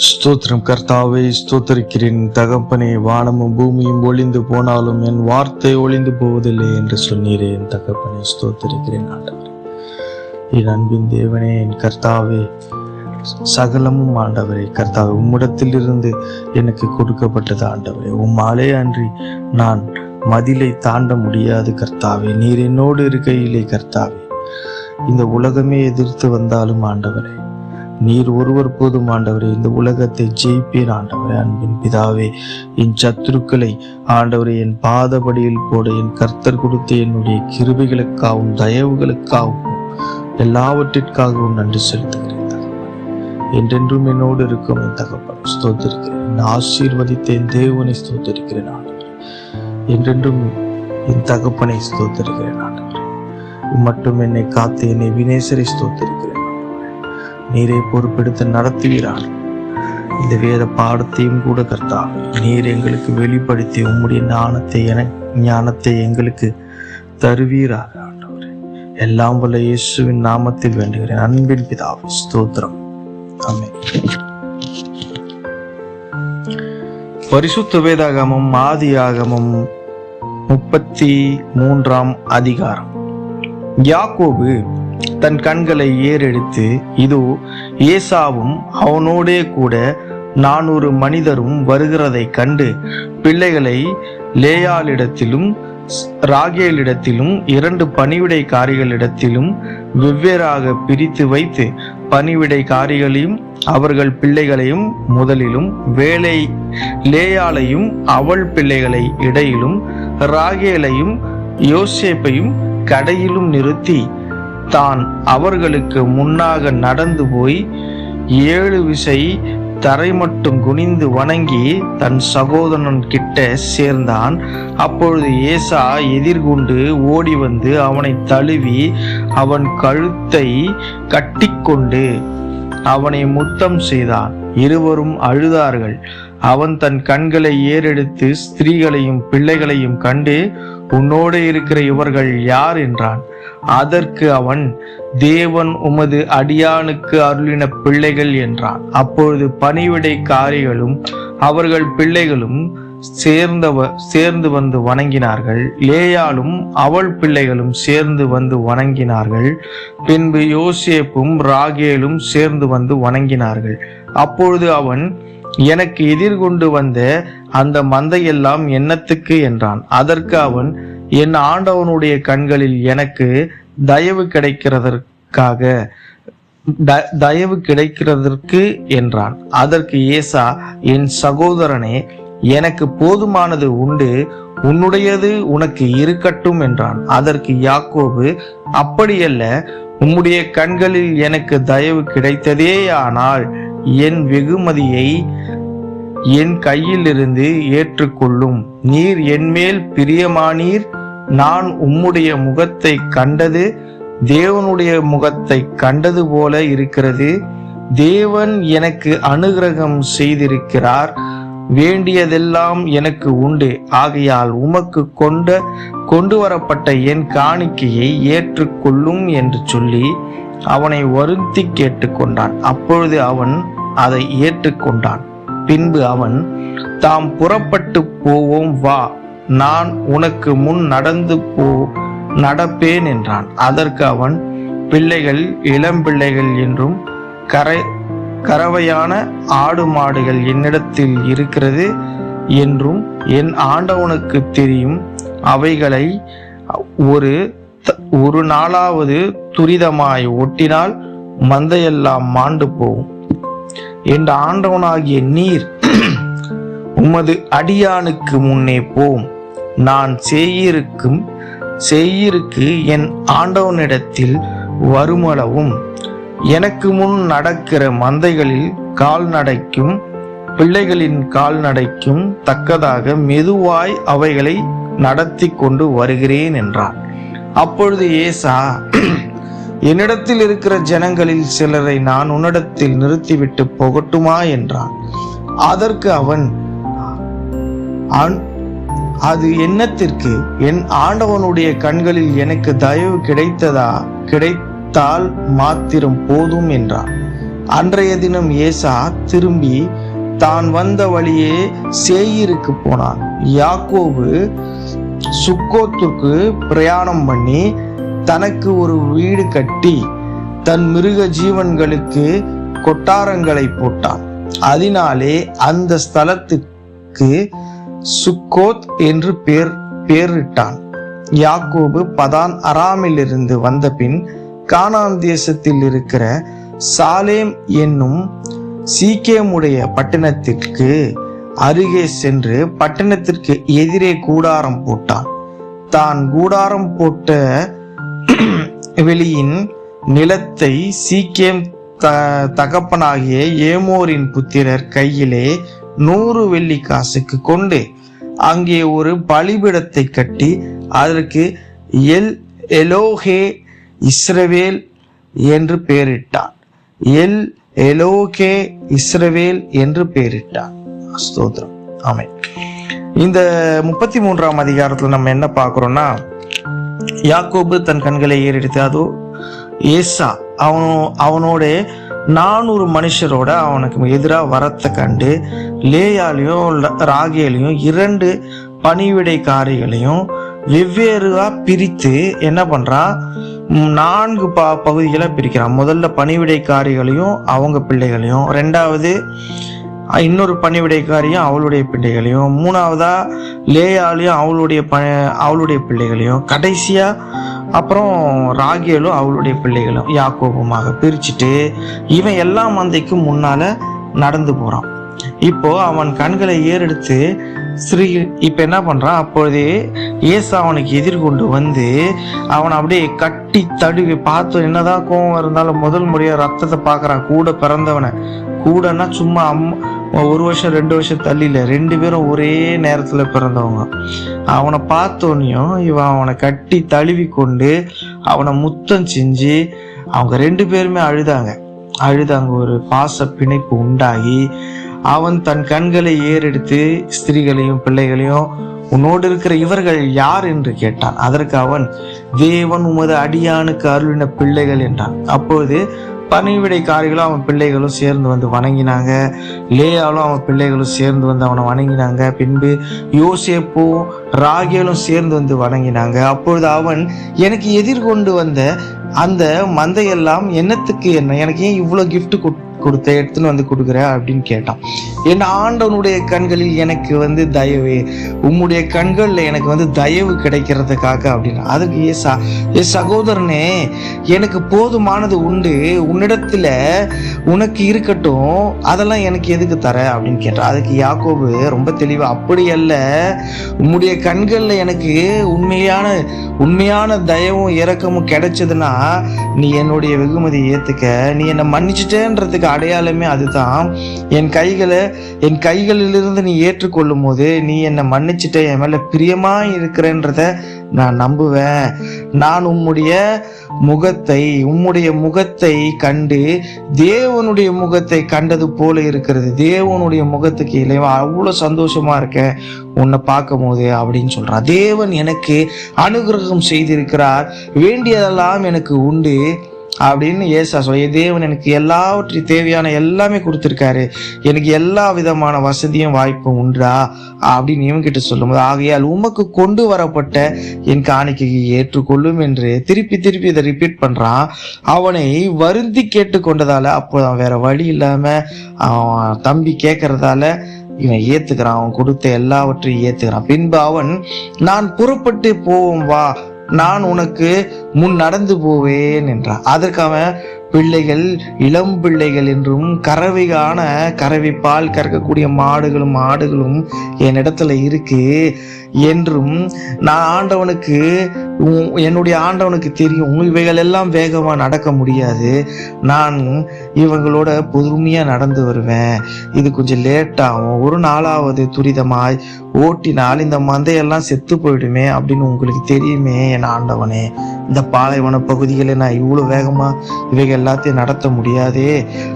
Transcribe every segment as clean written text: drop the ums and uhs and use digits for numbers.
ஸ்தோத்திரம் கர்த்தாவே, ஸ்தோத்தரிக்கிறேன் தகப்பனே. வானமும் பூமியும் ஒளிந்து போனாலும் என் வார்த்தை ஒளிந்து போவதில்லை என்று சொன்னீரே என் தகப்பனே. ஸ்தோத்தரிக்கிறேன் ஆண்டவரே, என் அன்பின் தேவனே, என் கர்த்தாவே. சகலமும் ஆண்டவரே கர்த்தாவே உம்மிடத்தில் இருந்து எனக்கு கொடுக்கப்பட்டது ஆண்டவரே. உம்மாலே அன்றி நான் மதிலை தாண்ட முடியாது கர்த்தாவே. நீர் என்னோடு இருக்கையிலே கர்த்தாவே, இந்த உலகமே எதிர்த்து வந்தாலும் ஆண்டவரே நீர் ஒருவர் போதும் ஆண்டவரே. இந்த உலகத்தை ஜெயிப்பேன் ஆண்டவரே. அன்பின் பிதாவே, என் சத்துருக்களை ஆண்டவரே என் பாதபடியில் போட என் கர்த்தர் கொடுத்த என்னுடைய கிருபைகளுக்காகவும் தயவுகளுக்காகவும் எல்லாவற்றிற்காகவும் நன்றி செலுத்துகிறேன். என்றென்றும் என்னோடு இருக்கும் என் தகப்பன் ஸ்தோத்திருக்கிறேன். ஆசீர்வதித்தேன் தேவனை ஸ்தோத்திருக்கிறேன் ஆண்டவரே. என்றென்றும் என் தகப்பனை ஸ்தோத்திருக்கிறேன் ஆண்டவரே. மட்டும் என்னை காத்து என்னை வினேசரை ஸ்தோத்திருக்கிறேன். நீரை பொறுப்பெடுத்து நடத்துகிறார். இந்த வேத பாடத்தையும் கூட கர்த்தாவே நீர் எங்களுக்கு வெளிப்படுத்தி உம்முடைய ஞானத்தை எங்களுக்கு தருவீராக ஆண்டவரே. எல்லாம் வல்ல இயேசுவின் நாமத்தில் வேண்டுகிறேன் அன்பின் பிதாவே. ஸ்தோத்திரம். ஆமென். பரிசுத்த வேதாகமம் ஆதியாகமம் 33ஆம் அதிகாரம். யாக்கோபு தன் கண்களை ஏறெடுத்து, இதோ ஏசாவும் அவனோடே கூட 400 மனிதரும் வருகிறதை கண்டு பிள்ளைகளை லேயாளிடத்திலும் ராகேலிடத்திலும் 2 பணிவிடைக்காரிகளிடத்திலும் வெவ்வேறாக பிரித்து வைத்து பணிவிடைக்காரிகளையும் அவர்கள் பிள்ளைகளையும் முதலிலும் வேலை லேயாளையும் அவள் பிள்ளைகளை இடையிலும் ராகேலையும் யோசேப்பையும் கடையிலும் நிறுத்தி தான் அவர்களுக்கு முன்னாக நடந்து போய் 7 விசை தரை மட்டும் குனிந்து வணங்கி தன் சகோதரன் கிட்ட சேர்ந்தான். அப்பொழுது ஏசா எதிர்கொண்டு ஓடி வந்து அவனை தழுவி அவன் கழுத்தை கட்டிக்கொண்டு அவனை முத்தம் செய்தான். இருவரும் அழுதார்கள். அவன் தன் கண்களை ஏறெடுத்து ஸ்திரீகளையும் பிள்ளைகளையும் கண்டு, உன்னோடு இருக்கிற இவர்கள் யார் என்றான். அதற்கு அவன், தேவன் உமது அடியானுக்கு அருளின பிள்ளைகள் என்றான். அப்பொழுது பணிவிடைக்காரிகளும் அவர்கள் பிள்ளைகளும் சேர்ந்து வந்து வணங்கினார்கள். லேயாளும் அவள் பிள்ளைகளும் சேர்ந்து வந்து வணங்கினார்கள். பின்பு யோசேப்பும் ராகேலும் சேர்ந்து வந்து வணங்கினார்கள். அப்பொழுது அவன், எனக்கு எதிர்கொண்டு வந்த அந்த மந்தையெல்லாம் என்னத்துக்கு என்றான். அதற்கு அவன், என் ஆண்டவனுடைய கண்களில் எனக்கு தயவு கிடைக்கிறதற்கு என்றான். அதற்கு ஏசா, என் சகோதரனே, எனக்கு போதுமானது உண்டு, உன்னுடையது உனக்கு இருக்கட்டும் என்றான். அதற்கு யாக்கோபு, அப்படியல்ல, உம்முடைய கண்களில் எனக்கு தயவு கிடைத்ததேயானால் என் வெகுமதியை என் கையிலிருந்து ஏற்றுக்கொள்ளும். நீர் என்மேல் பிரியமானீர். நான் உம்முடைய முகத்தை கண்டது தேவனுடைய முகத்தை கண்டது போல இருக்கிறது. தேவன் எனக்கு அனுகிரகம் செய்திருக்கிறார். வேண்டியதெல்லாம் எனக்கு உண்டு. ஆகையால் உமக்கு கொண்டு வரப்பட்ட என் காணிக்கையை ஏற்றுக்கொள்ளும் என்று சொல்லி அவனை வருந்தி கேட்டுக்கொண்டான். அப்பொழுது அவன் அதை ஏற்றுக்கொண்டான். பின்பு அவன், தாம் புறப்பட்டு போவோம், வா, நான் உனக்கு முன் நடப்பேன் என்றான். அதற்கு அவன், பிள்ளைகள் இளம்பிள்ளைகள் என்றும் கறவையான ஆடு மாடுகள் என்னிடத்தில் இருக்கிறது என்றும் என் ஆண்டவனுக்கு தெரியும். அவைகளை ஒரு நாளாவது துரிதமாய் ஒட்டினால் மந்தையெல்லாம் மாண்டு போகும். என் ஆண்டவனாகிய நீர் உமது அடியானுக்கு முன்னே போம். நான் சேயீருக்கு என் ஆண்டவனிடத்தில் வருமளவும் எனக்கு முன் நடக்கிற மந்தைகளில் கால்நடைக்கும் பிள்ளைகளின் கால்நடைக்கும் தக்கதாக மெதுவாய் அவைகளை நடத்தி கொண்டு வருகிறேன் என்றார். அப்பொழுது ஏசா, என்னிடத்தில் இருக்கிற ஜனங்களில் சிலரை நான் உன்னிடத்தில் நிறுத்திவிட்டு போகட்டுமா என்றான். அதற்கு அவன், அது என்னத்திற்கு? என் ஆண்டவனுடைய கண்களில் எனக்கு தயவு கிடைத்தால் மாத்திரம் போதும் என்றான். அன்றைய தினம் ஏசா திரும்பி தான் வந்த வழியே சேயீருக்கு போனான். யாக்கோபு சுக்கோத்துக்கு பிரயாணம் பண்ணி தனக்கு ஒரு வீடு கட்டி தன் மிருக ஜீவன்களுக்கு கொட்டாரங்களை போட்டான். அதனாலே அந்த ஸ்தலத்துக்கு சுக்கோத் என்று பேரிட்டான். யாக்கோபு பதான் அராமிலிருந்து வந்த பின் கானான் தேசத்தில் இருக்கிற சாலேம் என்னும் சீக்கேமுடைய பட்டணத்திற்கு அருகே சென்று பட்டணத்திற்கு எதிரே கூடாரம் போட்டான். தான் கூடாரம் போட்ட வெளியின் நிலத்தை சீக்கேம் தகப்பனாகிய ஏமோரின் புத்திரர் கையிலே 100 வெள்ளி காசுக்கு கொண்டு அங்கே ஒரு பலிபீடத்தை கட்டி அதற்கு எலோஹே இஸ்ரவேல் என்று பெயரிட்டான். எலோகே இஸ்ரவேல் என்று பெயரிட்டான். ஸ்தோத்திரம். ஆமென். இந்த 33ஆம் அதிகாரத்துல நம்ம என்ன பார்க்கிறோம்னா, யாக்கோபு தன் கண்களை ஏறெடுத்து அதோ ஏசா அவனோட 400 மனுஷரோட அவனுக்கு எதிராக வரத்தை கண்டு லேயாலையும் ராகேலையும் 2 பணிவிடைக்காரிகளையும் வெவ்வேறுவா பிரித்து என்ன பண்றான், 4 பகுதிகளை பிரிக்கிறான். முதல்ல பணிவிடைக்காரிகளையும் அவங்க பிள்ளைகளையும், 2வது இன்னொரு பணிவிடைக்காரியும் அவளுடைய பிள்ளைகளையும், 3வதா லேயாலையும் அவளுடைய பிள்ளைகளையும், கடைசியா அப்புறம் ராகேலும் அவளுடைய பிள்ளைகளும் யாக்கோபுமாக பிரிச்சுட்டு இவன் எல்லா மந்தைக்கும் முன்னால நடந்து போறான். இப்போ அவன் கண்களை ஏறெடுத்து இப்ப என்ன பண்றான், அப்பொழுதே ஏசா அவனுக்கு எதிர்கொண்டு வந்து அவனை அப்படியே கட்டி தடுவி பார்த்து, என்னதான் கோவம் இருந்தாலும் முதல் முறையா ரத்தத்தை பாக்குறான். கூட பிறந்தவனை, கூடன்னா சும்மா 1 வருஷம் 2 வருஷம் தள்ளில, 2 பேரும் ஒரே நேரத்துல பிறந்தவங்க. அவனை பார்த்தோன்னையும் இவன் அவனை கட்டி தழுவி கொண்டு அவனை முத்தம் செஞ்சு அவங்க 2 பேருமே அழுதாங்க. ஒரு பாச பிணைப்பு உண்டாகி அவன் தன் கண்களை ஏறெடுத்து ஸ்திரீகளையும் பிள்ளைகளையும், உன்னோடு இருக்கிற இவர்கள் யார் என்று கேட்டான். அதற்கு அவன், தேவன் உமது அடியானுக்கு அருளின பிள்ளைகள் என்றான். அப்போது பணிவிடைக்காரிகளும் அவன் பிள்ளைகளும் சேர்ந்து வந்து வணங்கினாங்க. லேயாலும் அவன் பிள்ளைகளும் சேர்ந்து வந்து அவனை வணங்கினாங்க. பின்பு யோசேப்பும் ராகேலும் சேர்ந்து வந்து வணங்கினாங்க. அப்பொழுது அவன், எனக்கு எதிர்கொண்டு வந்த அந்த மந்தையெல்லாம் என்னத்துக்கு என்ன, எனக்கு ஏன் இவ்வளவு கிஃப்ட் கொடுத்த, எடுத்துன்னு வந்து கொடுக்குற அப்படின்னு கேட்டான். என் ஆண்டவனுடைய கண்களில் எனக்கு வந்து தயவு, உம்முடைய கண்கள்ல எனக்கு வந்து தயவு கிடைக்கிறதுக்காக அப்படின்னா. அதுக்கு ஏசா, சகோதரனே, எனக்கு போதுமானது உண்டு, உன்னிடத்துல உனக்கு இருக்கட்டும், அதெல்லாம் எனக்கு எதுக்கு தர அப்படின்னு கேட்டான். அதுக்கு யாக்கோபு ரொம்ப தெளிவா, அப்படி அல்ல, உம்முடைய கண்கள்ல எனக்கு உண்மையான தயவும் இரக்கமும் கிடைச்சதுன்னா நீ என்னுடைய வெகுமதியை ஏத்துக்க, நீ என்னை மன்னிச்சுட்டேன்றதுக்கு அடையாளமே அதுதான். என் கைகளிலிருந்து நீ ஏற்றுக்கொள்ளும் போது நீ என்னை மன்னிச்சுட்ட, என் மேல பிரியமா இருக்கிறேன்றத நான் நம்புவேன். நான் உம்முடைய முகத்தை கண்டு தேவனுடைய முகத்தை கண்டது போல இருக்கிறது. தேவனுடைய முகத்துக்கு இல்லையா அவ்வளவு சந்தோஷமா இருக்கேன் உன்னை பார்க்கும் போது அப்படின்னு சொல்றான். தேவன் எனக்கு அனுகிரகம் செய்திருக்கிறார், வேண்டியதெல்லாம் எனக்கு உண்டு அப்படின்னு ஏசா சொல்ல. தேவன் எனக்கு எல்லாவற்றையும் தேவையான எல்லாமே கொடுத்திருக்காரு, எனக்கு எல்லா விதமான வசதியும் வாய்ப்பும் உண்டா அப்படின்னு இவன்கிட்ட சொல்லும்போது, ஆகையால் உமக்கு கொண்டு வரப்பட்ட என் காணிக்கையை ஏற்றுக்கொள்ளும் என்று திருப்பி இதை ரிப்பீட் பண்றான். அவனை வருந்தி கேட்டு கொண்டதால, அப்போ அவன் வேற வழி இல்லாம அவன் தம்பி கேட்கறதால இவன் ஏத்துக்கிறான். அவன் கொடுத்த எல்லாவற்றையும் ஏத்துக்கிறான். பின்பு அவன், நான் புறப்பட்டு போவோம் வா, நான் உனக்கு முன் நடந்து போவேன் என்றான். அதற்கு அவன், பிள்ளைகள் இளம் பிள்ளைகள் என்றும் கறவை பால் கறக்கக்கூடிய ஆடுகளும் என்னிடத்துல இருக்கு என்றும் நான் என்னுடைய ஆண்டவனுக்கு தெரியும், இவைகள் எல்லாம் வேகமா நடக்க முடியாது, நான் இவங்களோட பொறுமையா நடந்து வருவேன், இது கொஞ்சம் லேட் ஆகும், ஒரு நாளாவது துரிதமாய் ஓட்டினால் இந்த மந்தையெல்லாம் செத்து போயிடுமே அப்படின்னு உங்களுக்கு தெரியுமே என் ஆண்டவனே, இந்த பாலைவன பகுதிகளை நான் இவ்வளவு வேகமா இவைகள் எல்லாத்தையும் நடத்த முடியாதே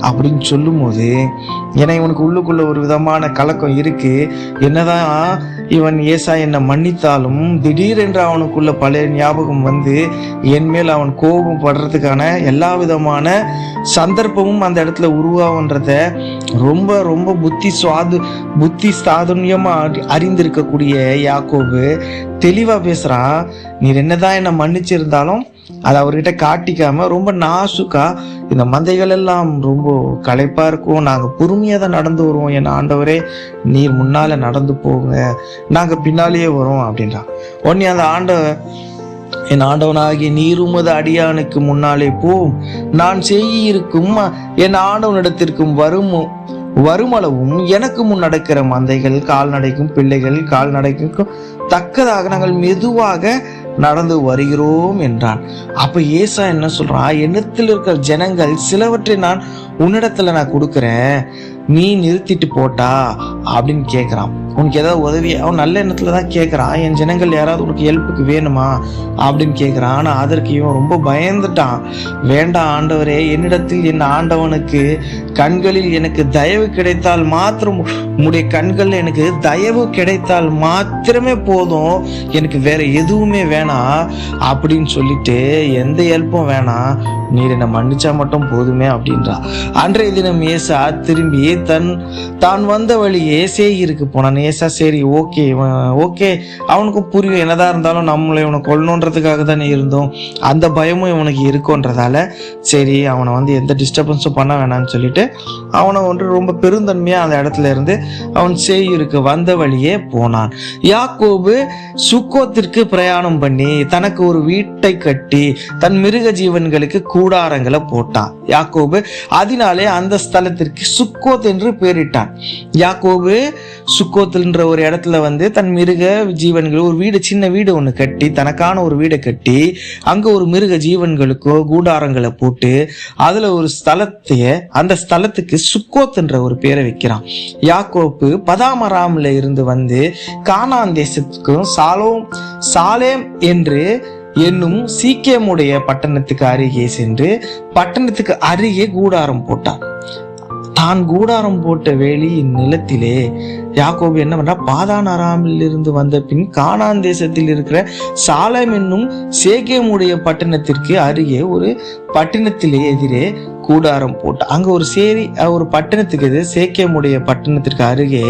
அப்படின்னு சொல்லும் போது ஏன்னா இவனுக்கு உள்ளுக்குள்ள ஒரு விதமான கலக்கம் இருக்கு. என்னதான் இவன் ஏசா என்னை மன்னித்தாலும் திடீரென்று அவனுக்குள்ள பழைய ஞாபகம் வந்து என் மேல் அவன் கோபம் படுறதுக்கான எல்லா விதமான சந்தர்ப்பமும் அந்த இடத்துல உருவாகுன்றத ரொம்ப ரொம்ப புத்தி சாதுன்யமா அறிந்திருக்கக்கூடிய யாக்கோபு தெளிவா பேசுறான். நீர் என்னதான் என்னை மன்னிச்சிருந்தாலும் அதை அவர்கிட்ட காட்டிக்காம ரொம்ப நாசுக்கா, இந்த மந்தைகள் எல்லாம் ரொம்ப களைப்பா இருக்கும், நாங்க பொறுமையா தான் நடந்து வருவோம், என் ஆண்டவரே நீர் முன்னால நடந்து போங்க, நாங்க பின்னாலேயே வரோம் அப்படின்றான். உடனே அந்த என் ஆண்டவனாகிய நீர் உமது அடியானுக்கு முன்னாலே போம், நான் செய்யிருக்கும் என் ஆண்டவனிடத்திற்கும் வருமளவும் எனக்கு முன் நடக்கிற மந்தைகள் கால்நடைக்கும் பிள்ளைகள் கால்நடைக்கும் தக்கதாக நாங்கள் மெதுவாக நடந்து வருகிறோம் என்றான். அப்ப ஏசா என்ன சொல்றான், என்னத்தில் இருக்கிற ஜனங்கள் சிலவற்றை நான் உன்னிடத்துல நான் கொடுக்குறேன், நீ நிறுத்திட்டு போட்டா அப்படின்னு கேட்கிறான். உனக்கு ஏதாவது உதவி, அவன் நல்ல எண்ணத்துல தான் கேட்கறான், என் ஜனங்கள் யாராவது உனக்கு ஹெல்ப்புக்கு வேணுமா அப்படின்னு கேட்கிறான். ஆனா அதற்கு இவன் ரொம்ப பயந்துட்டான். வேண்டாம் ஆண்டவரே, என்னிடத்தில் என் ஆண்டவனுக்கு கண்களில் எனக்கு தயவு கிடைத்தால் மாத்திரம், உம்முடைய கண்கள் எனக்கு தயவு கிடைத்தால் மாத்திரமே போதும், எனக்கு வேற எதுவுமே வேணாம் அப்படின்னு சொல்லிட்டு எந்த ஹெல்ப்பும் வேணாம், நீர் என்னை மன்னிச்சா மட்டும் போதுமே அப்படின்றா. அன்றைய தினம் ஏசா திரும்பி தான் வந்த வழியே சேயிருக்கு போனான். ஏசா சரி ஓகே அவனுக்கும் புரியும், என்னதான் இருந்தாலும் நம்மளை இவனை கொல்லணுன்றதுக்காக தானே இருந்தோம், அந்த பயமும் இவனுக்கு இருக்குன்றதால சரி அவனை எந்த டிஸ்டர்பன்ஸும் பண்ண வேணாம்னு சொல்லிட்டு அவனை ரொம்ப பெருந்தன்மையா அந்த இடத்துல இருந்து அவன் சேயிருக்கு வந்த வழியே போனான். யாக்கோபு சுக்கோத்திற்கு பிரயாணம் பண்ணி தனக்கு ஒரு வீட்டை கட்டி தன் மிருக ஜீவன்களுக்கு கூடாரங்களை போட்டான். யாக்கோபு அதனாலே அந்த ஸ்தலத்திற்கு சுக்கோத் என்று பெயரிட்டான். யாக்கோபு சுக்கோத்ன்ற ஒரு இடத்துல தன் மிருக ஜீவன்கள் ஒரு வீடு, சின்ன வீடு ஒண்ணு கட்டி, தனக்கான ஒரு வீடை கட்டி அங்க ஒரு மிருக ஜீவன்களுக்கோ கூடாரங்களை போட்டு அதுல ஒரு அந்த ஸ்தலத்துக்கு சுக்கோத் என்ற ஒரு பேரை வைக்கிறான். யாக்கோப்பு பதாமராம்ல இருந்து கானான் தேசத்துக்கும் சாலேம் என்று என்னும் சீக்கேமுடைய பட்டணத்துக்கு அருகே சென்று பட்டணத்துக்கு அருகே கூடாரம் போட்டான். தான் கூடாரம் போட்ட வேலியின் நிலத்திலே யாக்கோபு என்ன பண்றா, பாதான் அராமில் இருந்து வந்த பின் கானான் தேசத்தில் இருக்கிற சாலேம் என்னும் சேகேமுடைய பட்டணத்திற்கு அருகே ஒரு பட்டணத்திலே எதிரே கூடாரம் போட்டு அங்க ஒரு பட்டணத்துக்கு எதிரே சேகேமுடைய பட்டணத்திற்கு அருகே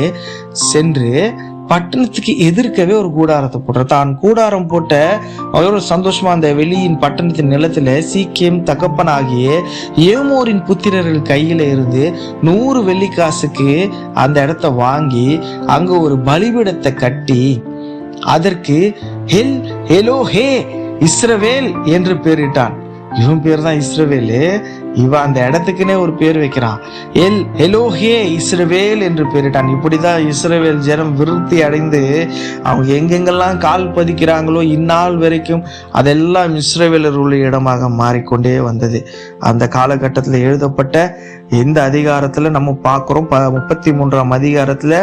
சென்று பட்டணத்துக்கு எதிர்க்கவே ஒரு கூடாரத்தை போடுற. தான் கூடாரம் போட்ட அவ்வளோ சந்தோஷமா அந்த வெளியின் பட்டணத்தின் நிலத்துல சீக்கியம் தகப்பனாகிய ஏமோரின் புத்திரர்கள் கையில இருந்து 100 வெள்ளிக்காசுக்கு அந்த இடத்த வாங்கி அங்க ஒரு பலிபீடத்தை கட்டி அதற்கு எலோஹே இஸ்ரவேல் என்று பெயரிட்டான். இவன் பேர் தான் இஸ்ரவேலு. இவன் அந்த இடத்துக்குன்னே ஒரு பேர் வைக்கிறான், எலோஹே இஸ்ரவேல் என்று பெயரிட்டான். இப்படிதான் இஸ்ரவேல் ஜனம் விருத்தி அடைந்து அவங்க எங்கெங்கெல்லாம் கால் பதிக்கிறாங்களோ இந்நாள் வரைக்கும் அதெல்லாம் இஸ்ரவேலருடைய இடமாக மாறிக்கொண்டே வந்தது. அந்த காலகட்டத்தில் எழுதப்பட்ட இந்த அதிகாரத்துல நம்ம பார்க்கிறோம், 33ஆம் அதிகாரத்துல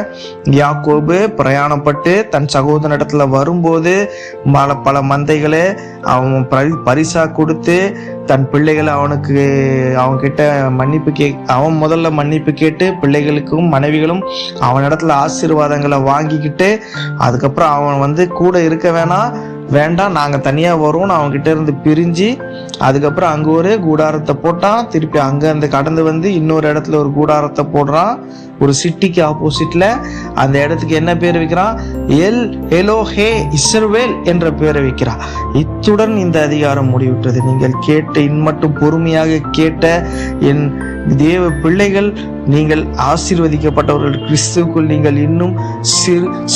யாக்கோபு பிரயாணப்பட்டு தன் சகோதரனிடத்துல வரும்போது பல மந்தைகளை அவன் பரிசா கொடுத்து தன் பிள்ளைகளை அவன்கிட்ட அவன் முதல்ல மன்னிப்பு கேட்டு பிள்ளைகளுக்கும் மனைவிகளும் அவனிடத்துல ஆசீர்வாதங்களை வாங்கிக்கிட்டு அதுக்கப்புறம் அவன் கூட இருக்க வேண்டாம் நாங்க தனியா வரோம்னு அவன்கிட்ட இருந்து பிரிஞ்சு அதுக்கப்புறம் அங்க ஒரு கூடாரத்தை போட்டான். திருப்பி அங்க கடந்து இன்னொரு இடத்துல ஒரு கூடாரத்தை போடுறான். ஒரு சிட்டிக்கு ஆப்போசிட்ல அந்த இடத்துக்கு என்ன பேர் வைக்கிறான், எலோஹே இஸ்ரவேல் என்ற பேரை வைக்கிறான். இத்துடன் இந்த அதிகாரம் முடிவுற்றது. நீங்கள் இன்மட்டும் பொறுமையாக கேட்ட என் தேவ பிள்ளைகள், நீங்கள் ஆசீர்வதிக்கப்பட்டவர்கள், கிறிஸ்துவுக்குள் நீங்கள் இன்னும்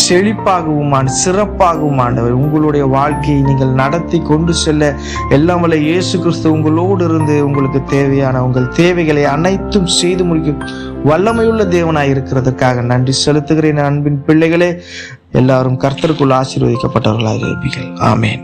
செழிப்பாகவும் சிறப்பாகவும் ஆண்டவர் உங்களுடைய வாழ்க்கையை நீங்கள் நடத்தி கொண்டு செல்ல எல்லாம் வல்ல இயேசு கிறிஸ்து உங்களோடு இருந்து உங்களுக்கு தேவையான உங்கள் தேவைகளை அனைத்தும் செய்து முடிக்கும் வல்லமையுள்ள தேவனாய் இருக்கிறதுக்காக நன்றி செலுத்துகிறேன். அன்பின் பிள்ளைகளே, எல்லாரும் கர்த்தருக்குள் ஆசீர்வதிக்கப்பட்டவர்களாக இருப்பீர்கள். ஆமேன்.